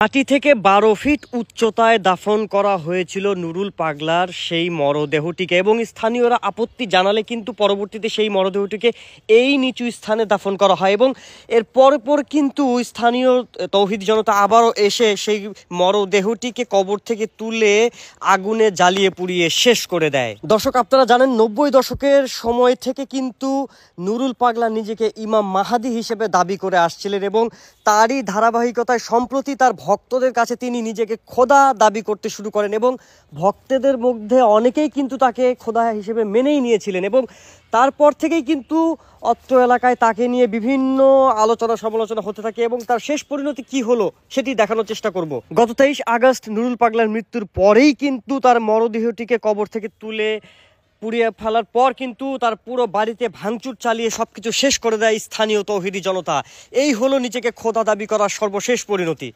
মাটি থেকে 12 ফিট উচ্চতায় দাফন করা হয়েছিল নুরুল পাগলার সেই মরদেহটিকে, এবং স্থানীয়রা আপত্তি জানালে কিন্তু পরবর্তীতে সেই মরদেহটিকে এই নিচু স্থানে দাফন করা হয়, এবং এর পর কিন্তু স্থানীয় তৌহিদ জনতা আবারও এসে সেই মরদেহটিকে কবর থেকে তুলে আগুনে জ্বালিয়ে পুড়িয়ে শেষ করে দেয়। দর্শক, আপনারা জানেন 90 দশকের সময় থেকে কিন্তু নুরুল পাগলা নিজেকে ইমাম মাহাদি হিসেবে দাবি করে আসছিলেন, এবং তারই ধারাবাহিকতায় সম্প্রতি তার ভক্তদের কাছে তিনি নিজেকে খোদা দাবি করতে শুরু করেন, এবং ভক্তদের মধ্যে অনেকেই কিন্তু তাকে খোদা হিসেবে মেনেই নিয়েছিলেন, এবং তারপর থেকেই কিন্তু অত্র এলাকায় তাকে নিয়ে বিভিন্ন আলোচনা সমালোচনা হতে থাকে, এবং তার শেষ পরিণতি কি হলো সেটি দেখানোর চেষ্টা করব। গত 23 আগস্ট নুরুল পাগলার মৃত্যুর পরেই কিন্তু তার মরদেহটিকে কবর থেকে তুলে পুড়িয়ে ফেলার পর কিন্তু তার পুরো বাড়িতে ভাঙচুর চালিয়ে সবকিছু শেষ করে দেয় স্থানীয় তৌহিদি জনতা। এই হলো নিজেকে খোদা দাবি করার সর্বশেষ পরিণতি।